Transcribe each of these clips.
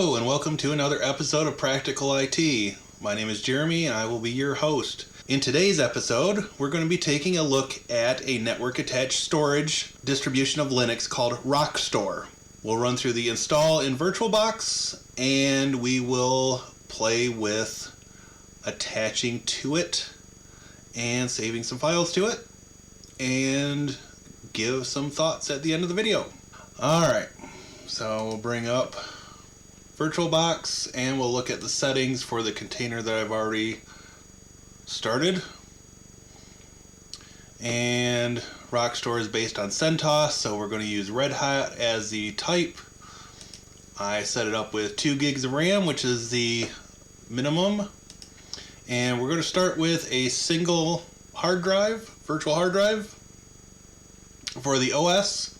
Hello and welcome to another episode of Practical IT. My name is Jeremy and I will be your host. In today's episode, we're going to be taking a look at a network-attached storage distribution of Linux called Rockstor. We'll run through the install in VirtualBox and we will play with attaching to it and saving some files to it and give some thoughts at the end of the video. Alright, so we'll bring up VirtualBox and we'll look at the settings for the container that I've already started. And Rockstor is based on CentOS, so we're going to use Red Hat as the type. I set it up with 2 gigs of RAM, which is the minimum. And we're going to start with a single hard drive, virtual hard drive for the OS.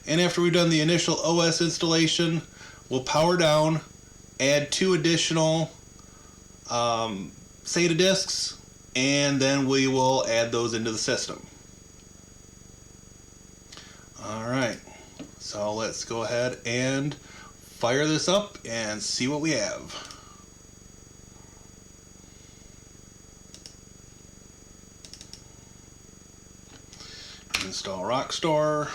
And after we've done the initial OS installation, we'll power down, add 2 additional SATA disks, and then we will add those into the system. Alright, so let's go ahead and fire this up and see what we have. Install Rockstor.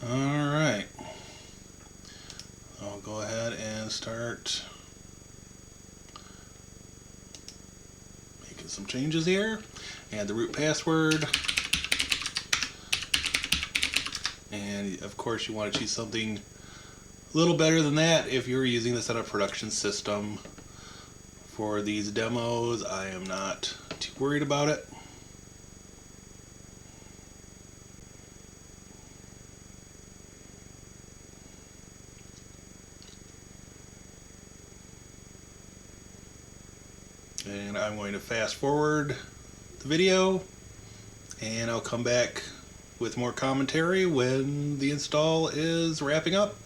Alright, I'll go ahead and start making some changes here. Add the root password, and of course you want to choose something a little better than that if you're using this on a production system. For these demos, I am not too worried about it. And I'm going to fast forward the video and I'll come back with more commentary when the install is wrapping up.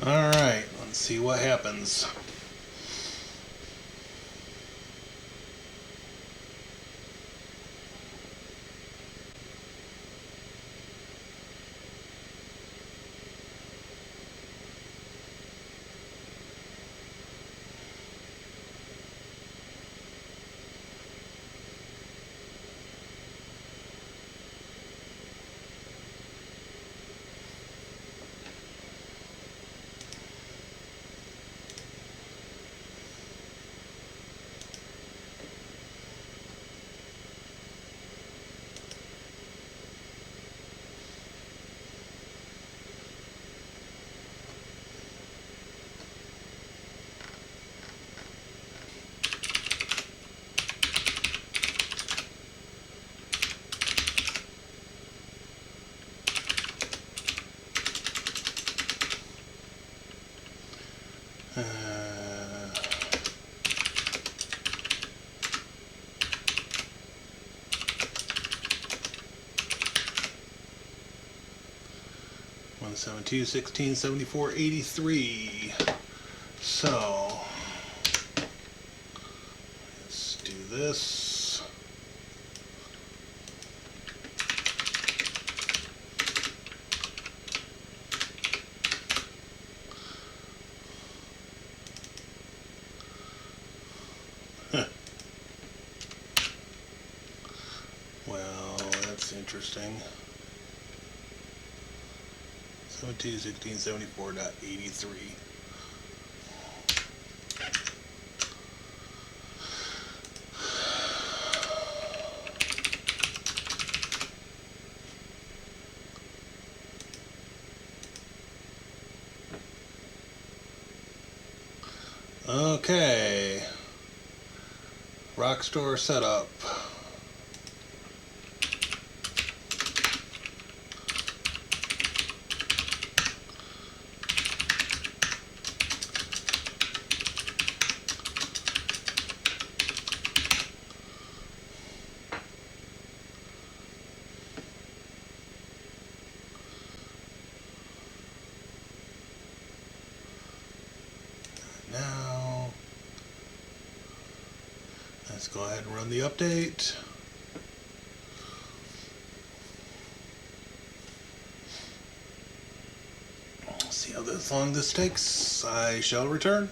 Alright, let's see what happens. (172.16.74.83). So let's do this. Well, that's interesting. 172.16.74.83. Okay. Rockstor setup. Now, let's go ahead and run the update. See how long this takes. I shall return.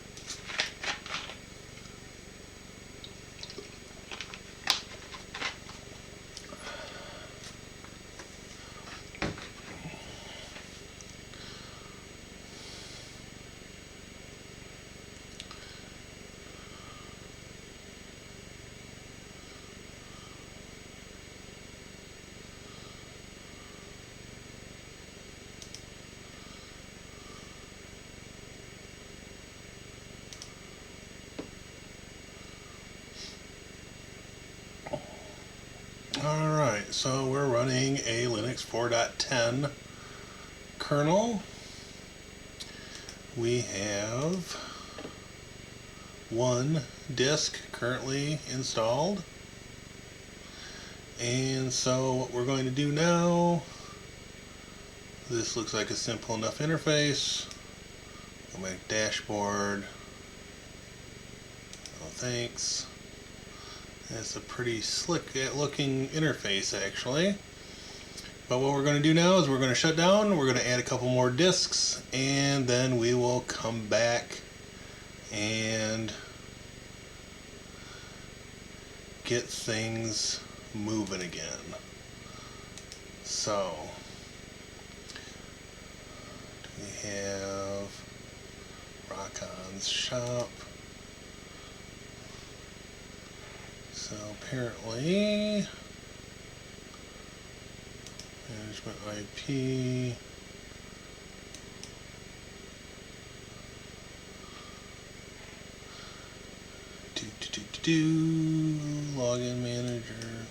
Alright, so we're running a Linux 4.10 kernel. We have one disk currently installed. And so what we're going to do now, this looks like a simple enough interface. Go back to dashboard. Oh, thanks. It's a pretty slick looking interface actually. But what we're going to do now is we're going to shut down, we're going to add a couple more disks, and then we will come back and get things moving again. So we have Rockon's shop. So apparently, management IP, login manager,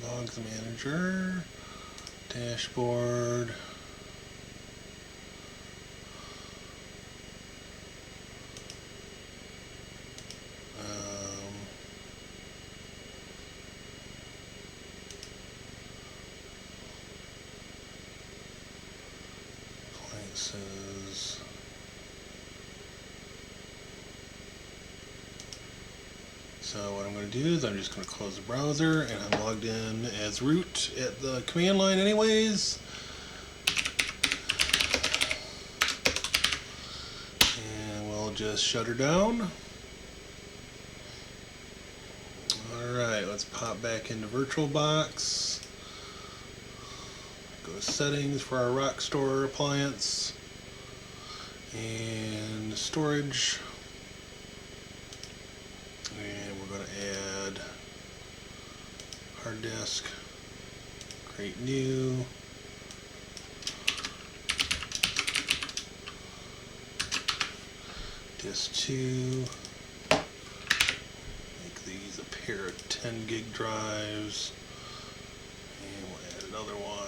logs manager, dashboard. Appliances. So what I'm going to do is I'm just going to close the browser, and I'm logged in as root at the command line anyways. And we'll just shut her down. Alright, let's pop back into VirtualBox. Go to settings for our Rockstor appliance. And storage. And we're going to add hard disk, create new, disk 2, make these a pair of 10 gig drives, and we'll add another one.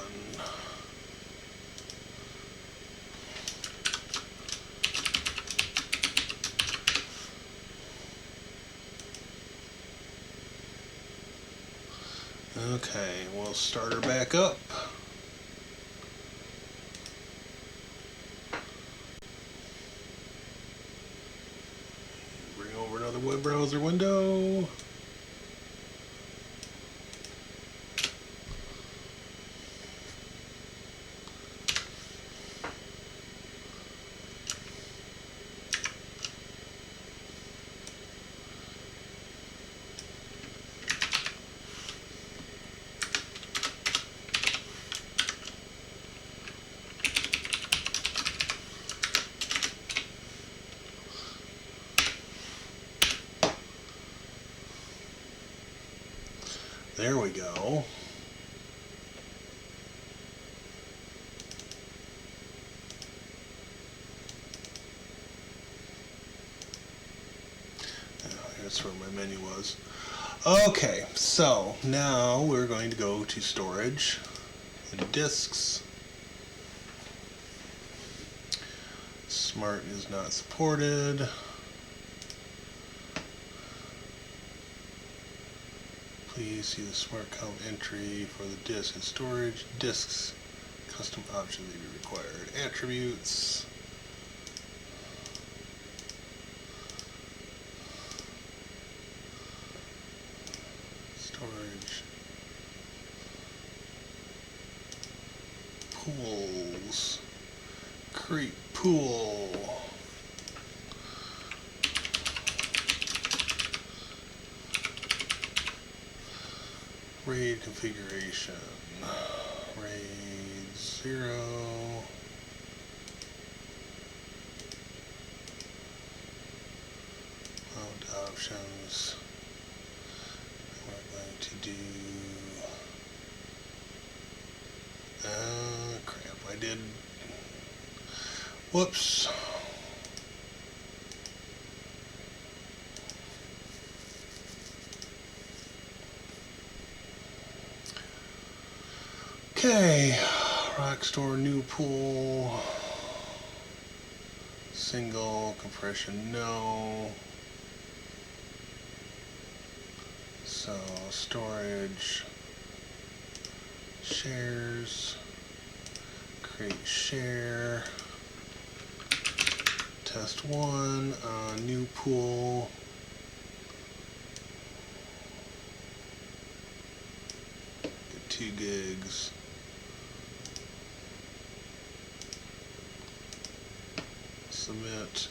Okay, we'll start her back up. Bring over another web browser window. There we go. That's where my menu was. Okay, so now we're going to go to storage and disks. Smart is not supported. Please see the smart count entry for the disk and storage. Disks, custom options may be required. Attributes. Storage. Pools. Create pool. RAID configuration. RAID 0. Mount options. We're going to do. Crap, I did. Whoops. Okay, Rockstor new pool, single compression no, so storage, shares, create share, test one, new pool, get 2 gigs. Submit.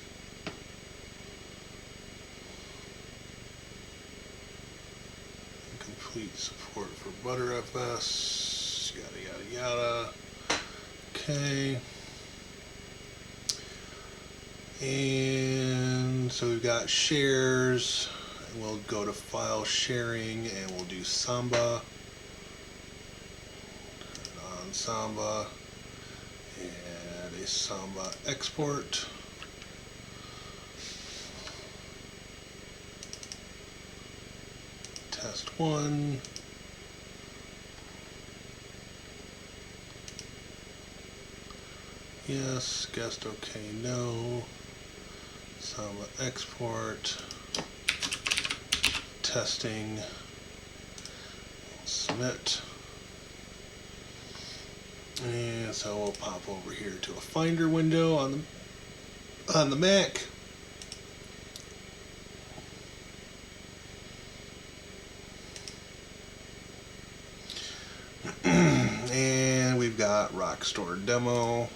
Complete support for ButterFS. Yada yada yada. Okay. And so we've got shares. And we'll go to file sharing and we'll do Samba. Turn on Samba. Add a Samba export. Test one. Yes, guessed okay, no. Samba export. Testing. Submit. And so we'll pop over here to a Finder window on the Mac. And we've got Rockstor demo.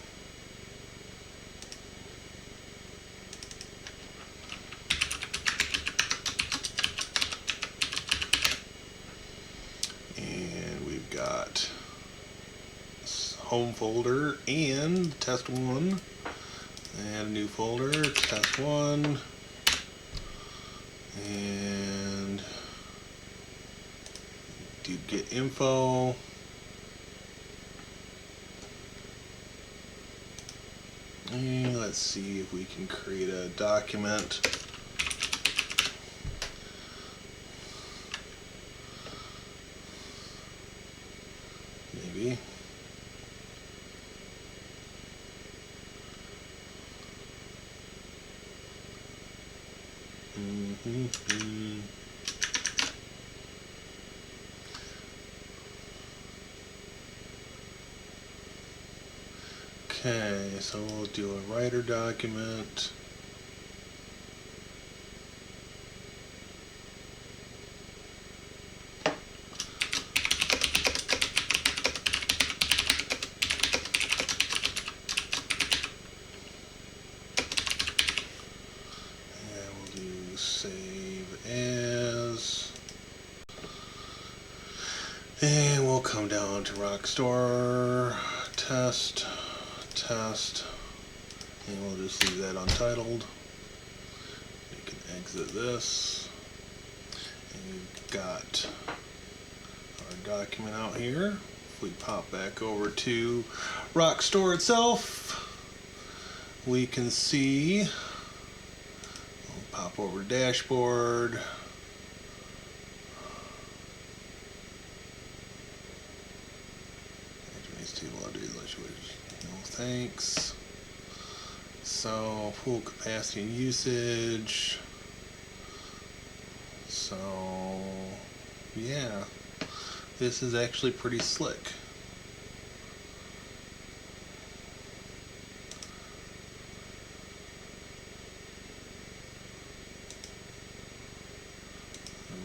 And we've got home folder and test one. And a new folder, test one. And do get info. And let's see if we can create a document. Maybe. Okay, so we'll do a writer document. And we'll do save as. And we'll come down to Rockstor, test, and we'll just leave that untitled. We can exit this. And we've got our document out here. If we pop back over to Rockstor itself, we can see, we'll pop over to dashboard. No thanks. So pool capacity and usage. So yeah, this is actually pretty slick.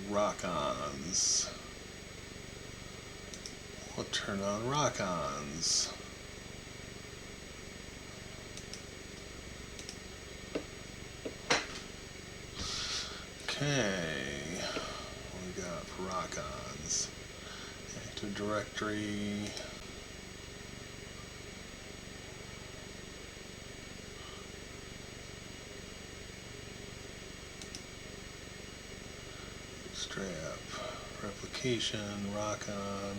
Rock-ons. We'll turn on rock-ons. Okay, what we got for rock-ons? Active Directory. Strap, replication, rock-on.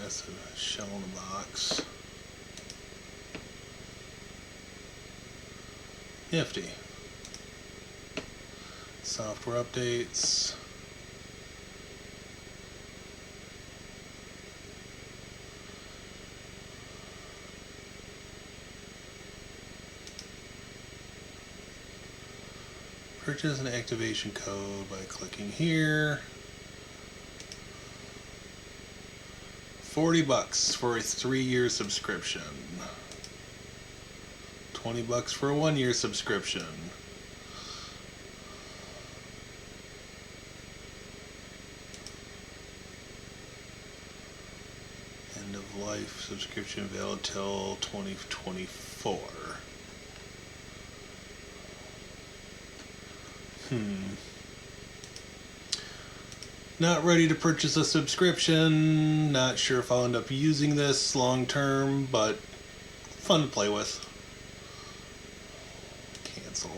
That's a shell in the box. Nifty. Software updates. Purchase an activation code by clicking here. $40 for a 3-year subscription. $20 for a 1-year subscription. End of life subscription valid till 2024. Not ready to purchase a subscription. Not sure if I'll end up using this long term, but fun to play with. Cancel.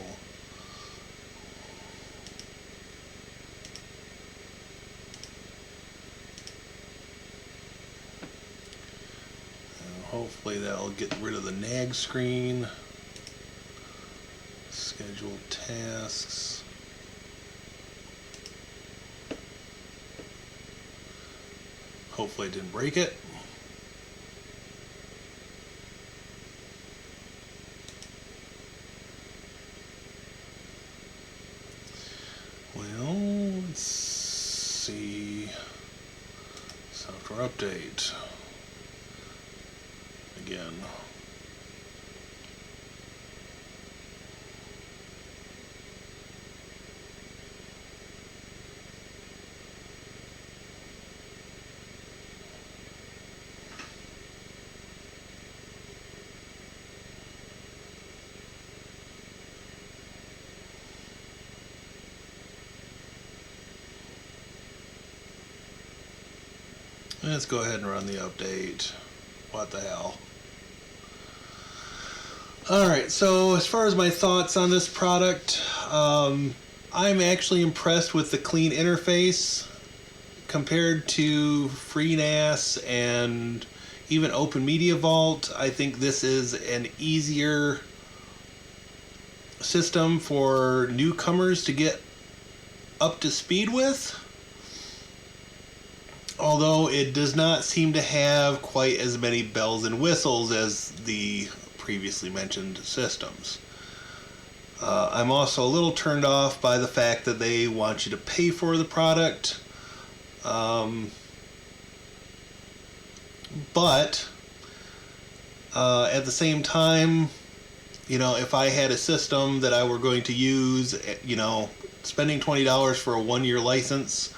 And hopefully that'll get rid of the nag screen. Schedule tasks. Hopefully I didn't break it. Well, let's see. Software update. Again. Let's go ahead and run the update. What the hell? Alright, so as far as my thoughts on this product, I'm actually impressed with the clean interface compared to FreeNAS and even Open Media Vault. I think this is an easier system for newcomers to get up to speed with. Although it does not seem to have quite as many bells and whistles as the previously mentioned systems. I'm also a little turned off by the fact that they want you to pay for the product. But at the same time, if I had a system that I were going to use, spending $20 for a 1-year license,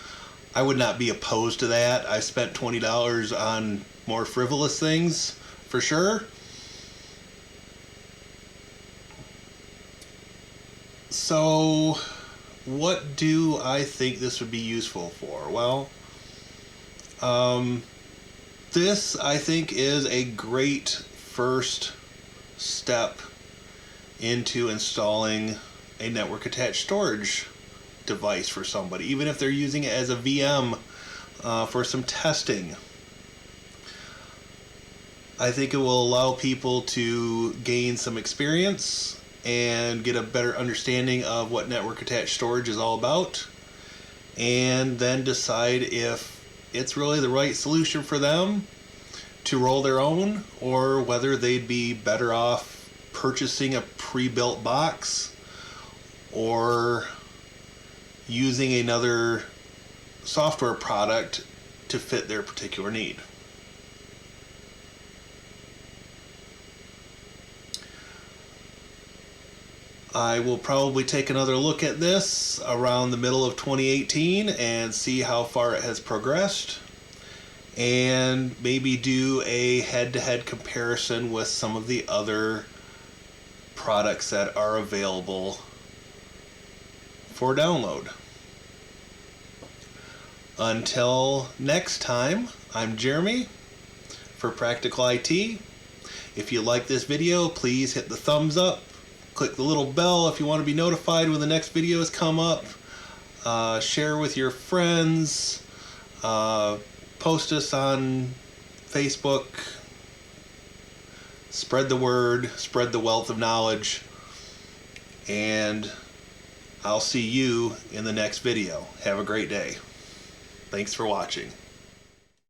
I would not be opposed to that. I spent $20 on more frivolous things, for sure. So, what do I think this would be useful for? Well, this, I think, is a great first step into installing a network attached storage device for somebody, even if they're using it as a VM for some testing. I think it will allow people to gain some experience and get a better understanding of what network attached storage is all about, and then decide if it's really the right solution for them to roll their own, or whether they'd be better off purchasing a pre-built box or using another software product to fit their particular need. I will probably take another look at this around the middle of 2018 and see how far it has progressed, and maybe do a head-to-head comparison with some of the other products that are available for download. Until next time, I'm Jeremy for Practical IT. If you like this video, please hit the thumbs up. Click the little bell if you want to be notified when the next videos come up. Share with your friends. Post us on Facebook. Spread the word. Spread the wealth of knowledge. And I'll see you in the next video. Have a great day. Thanks for watching.